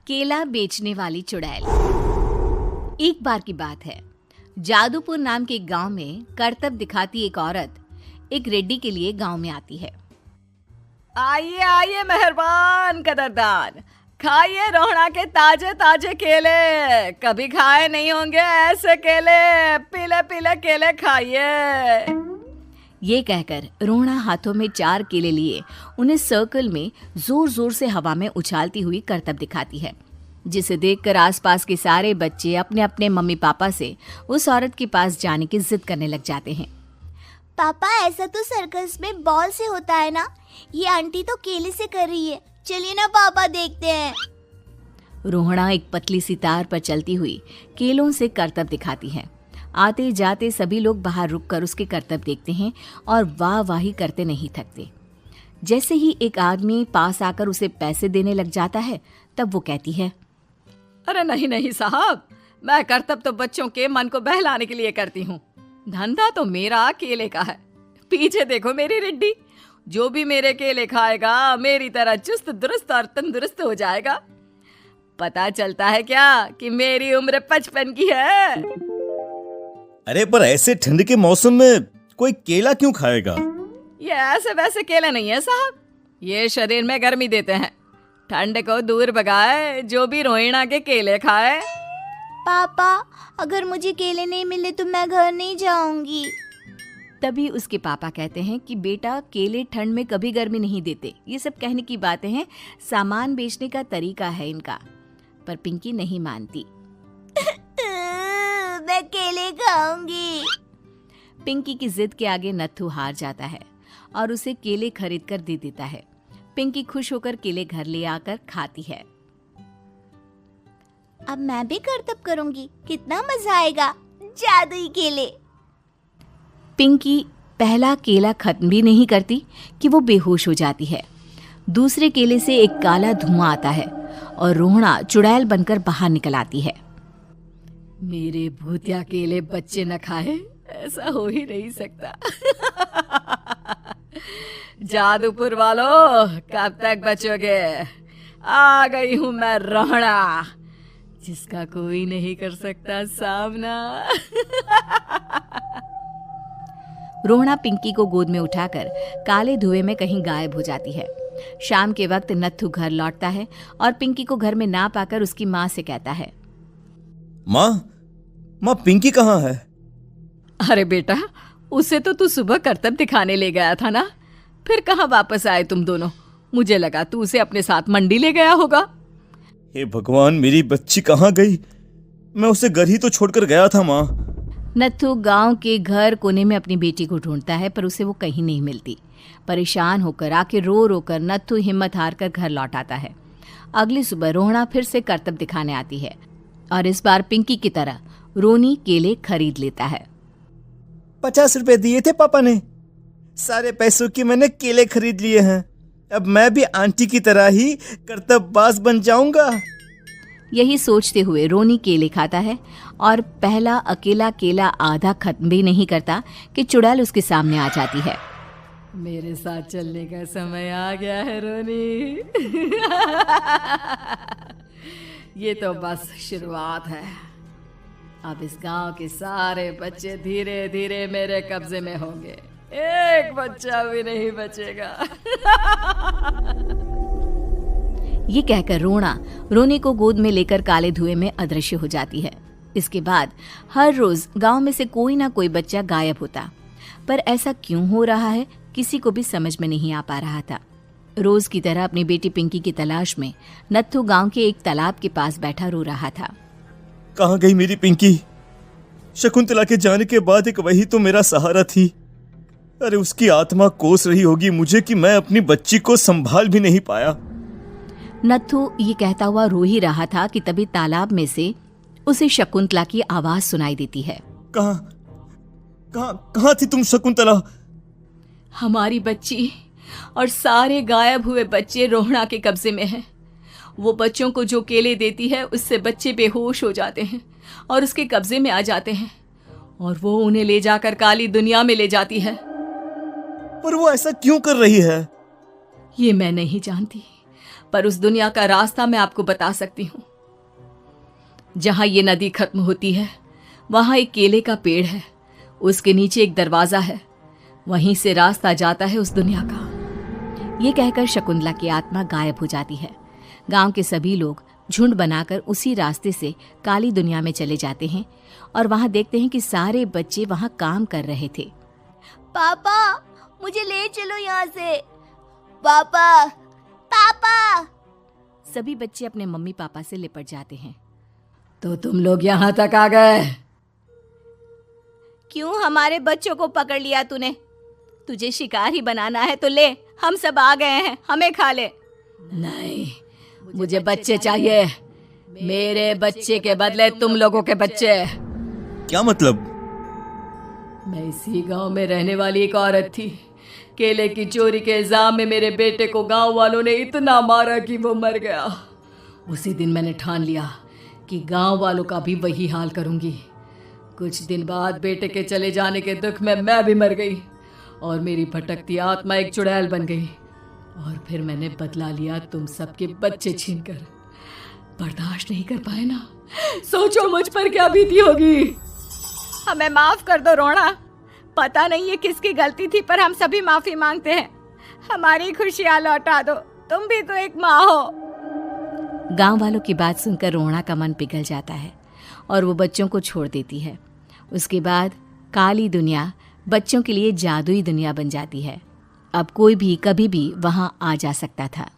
केला बेचने वाली चुड़ैल। एक बार की बात है, जादूपुर नाम के एक गांव में करतब दिखाती एक औरत एक रेड्डी के लिए गांव में आती है। आइए आइए मेहरबान कदरदान, खाइए रोहड़ा के ताजे ताजे केले। कभी खाए नहीं होंगे ऐसे केले। पीले पीले केले खाइए। ये कहकर रोहड़ा हाथों में 4 केले लिए उन्हें सर्कल में जोर जोर से हवा में उछालती हुई करतब दिखाती है, जिसे देखकर आसपास के सारे बच्चे अपने अपने मम्मी पापा से उस औरत के पास जाने की जिद करने लग जाते हैं। पापा, ऐसा तो सर्कस में बॉल से होता है ना, ये आंटी तो केले से कर रही है। चलिए ना पापा, देखते हैं। रोहड़ा एक पतली सी तार पर चलती हुई केलों से करतब दिखाती है। आते जाते सभी लोग बाहर रुककर उसके करतब देखते हैं और वाह वाही करते नहीं थकते। जैसे ही एक आदमी पास आकर उसे पैसे देने लग जाता है, तब वो कहती है, अरे नहीं नहीं साहब, मैं करतब तो बच्चों के मन को बहलाने के लिए करती हूँ। धंधा तो मेरा केले का है। पीछे देखो मेरी रिड्डी, जो भी मेरे केले खाएगा मेरी तरह चुस्त दुरुस्त और तंदुरुस्त हो जाएगा। पता चलता है क्या कि मेरी उम्र 55 की है। अरे पर ऐसे ठंड के मौसम में कोई केला क्यों खाएगा? ये ऐसे वैसे केले नहीं है साहब, ये शरीर में गर्मी देते हैं। ठंड को दूर भगाए जो भी रोहिणा के केले खाए। पापा, अगर मुझे केले नहीं मिले तो मैं घर नहीं जाऊंगी। तभी उसके पापा कहते हैं कि बेटा, केले ठंड में कभी गर्मी नहीं देते। ये सब कहने की बातें हैं, सामान बेचने का तरीका है इनका। पर पिंकी नहीं मानती। मैं केले खाऊंगी। पिंकी की जिद के आगे नत्थू हार जाता है और उसे केले खरीद कर दे देता है। पिंकी खुश होकर केले घर ले आकर खाती है। अब मैं भी करतब करूंगी, कितना मजा आएगा। जादुई केले। पिंकी पहला केला खत्म भी नहीं करती कि वो बेहोश हो जाती है। दूसरे केले से एक काला धुआं आता है और रोहड़ा चुड़ैल बनकर बाहर निकल आती है। मेरे भूतिया केले बच्चे न खाए, ऐसा हो ही नहीं सकता। जादूपुर वालों, कब तक बचोगे? आ गई हूं मैं रोहड़ा, जिसका कोई नहीं कर सकता सामना। रोहड़ा पिंकी को गोद में उठाकर काले धुएं में कहीं गायब हो जाती है। शाम के वक्त नत्थू घर लौटता है और पिंकी को घर में ना पाकर उसकी माँ से कहता है, माँ पिंकी कहाँ है? अरे बेटा, उसे तो तू सुबह करतब दिखाने ले गया था ना, फिर कहाँ वापस आए तुम दोनों? मुझे लगा तू उसे अपने साथ मंडी ले गया होगा। हे भगवान, मेरी बच्ची कहाँ गई? मैं उसे घर ही तो छोड़कर गया था माँ। नत्थू गांव के घर कोने में अपनी बेटी को ढूंढता है, पर उसे वो कहीं नहीं मिलती। परेशान होकर आके रो रो कर नत्थू हिम्मत हार कर घर लौट आता है। अगली सुबह रोहड़ा फिर से करतब दिखाने आती है और इस बार पिंकी की तरह रोनी केले खरीद लेता है। 50 रुपए दिए थे पापा ने, सारे पैसों की मैंने केले खरीद लिए हैं। अब मैं भी आंटी की तरह ही करतबबाज बन जाऊंगा। यही सोचते हुए रोनी केले खाता है और पहला अकेला केला आधा खत्म भी नहीं करता कि चुड़ैल उसके सामने आ जाती है। मेरे साथ चलने का समय आ गया है रोनी। ये तो बस शुरुआत है। अब इस गांव के सारे बच्चे धीरे धीरे मेरे कब्जे में होंगे, एक बच्चा भी नहीं बचेगा। ये कहकर रोनी को गोद में लेकर काले धुएं में अदृश्य हो जाती है। इसके बाद हर रोज गांव में से कोई ना कोई बच्चा गायब होता, पर ऐसा क्यों हो रहा है किसी को भी समझ में नहीं आ पा रहा था। रोज की तरह अपनी बेटी पिंकी की तलाश में नत्थू गांव के एक तालाब के पास बैठा रो रहा था। कहाँ गई मेरी पिंकी? शकुंतला के जाने के बाद एक वही तो मेरा सहारा थी। अरे उसकी आत्मा कोस रही होगी मुझे कि मैं अपनी बच्ची को संभाल भी नहीं पाया। नत्थू ये कहता हुआ रो ही रहा था कि तभी तालाब में से उसे शकुंतला की आवाज सुनाई देती है। कहाँ थी तुम शकुंतला? हमारी बच्ची और सारे गायब हुए बच्चे रोहड़ा के कब्जे में हैं। वो बच्चों को जो केले देती है उससे बच्चे बेहोश हो जाते हैं और उसके कब्जे में आ जाते हैं और वो उन्हें ले जाकर काली दुनिया में ले जाती है। पर वो ऐसा क्यों कर रही है? ये मैं नहीं जानती, पर उस दुनिया का रास्ता मैं आपको बता सकती हूँ। जहां ये नदी खत्म होती है वहां एक केले का पेड़ है, उसके नीचे एक दरवाजा है, वहीं से रास्ता जाता है उस दुनिया का। ये कहकर शकुंतला की आत्मा गायब हो जाती है। गांव के सभी लोग झुंड बनाकर उसी रास्ते से काली दुनिया में चले जाते हैं और वहां देखते हैं कि सारे बच्चे वहां काम कर रहे थे। पापा मुझे ले चलो यहाँ से। पापा पापा। सभी बच्चे अपने मम्मी पापा से लिपट जाते हैं। तो तुम लोग यहाँ तक आ गए? क्यों हमारे बच्चों को पकड़ लिया तूने? तुझे शिकार ही बनाना है तो ले, हम सब आ गए हैं, हमें खा ले। नहीं, मुझे बच्चे चाहिए, मेरे बच्चे के बदले तुम लोगों के बच्चे। क्या मतलब? मैं इसी गांव में रहने वाली एक औरत थी। केले की चोरी के इल्जाम में मेरे बेटे को गांव वालों ने इतना मारा कि वो मर गया। उसी दिन मैंने ठान लिया कि गांव वालों का भी वही हाल करूंगी। कुछ दिन बाद बेटे के चले जाने के दुख में मैं भी मर गई और मेरी भटकती आत्मा एक चुड़ैल बन गई। और फिर मैंने बदला लिया तुम सबके बच्चे छीनकर। बर्दाश्त नहीं कर पाए ना, सोचो मुझ पर क्या बीती होगी। हमें माफ कर दो रोना, पता नहीं ये किसकी गलती थी पर हम सभी माफी मांगते हैं। हमारी खुशियां लौटा दो, तुम भी तो एक माँ हो। गांव वालों की बात सुनकर रोना का मन पिघल जाता है और वो बच्चों को छोड़ देती है। उसके बाद काली दुनिया बच्चों के लिए जादुई दुनिया बन जाती है। अब कोई भी कभी भी वहां आ जा सकता था।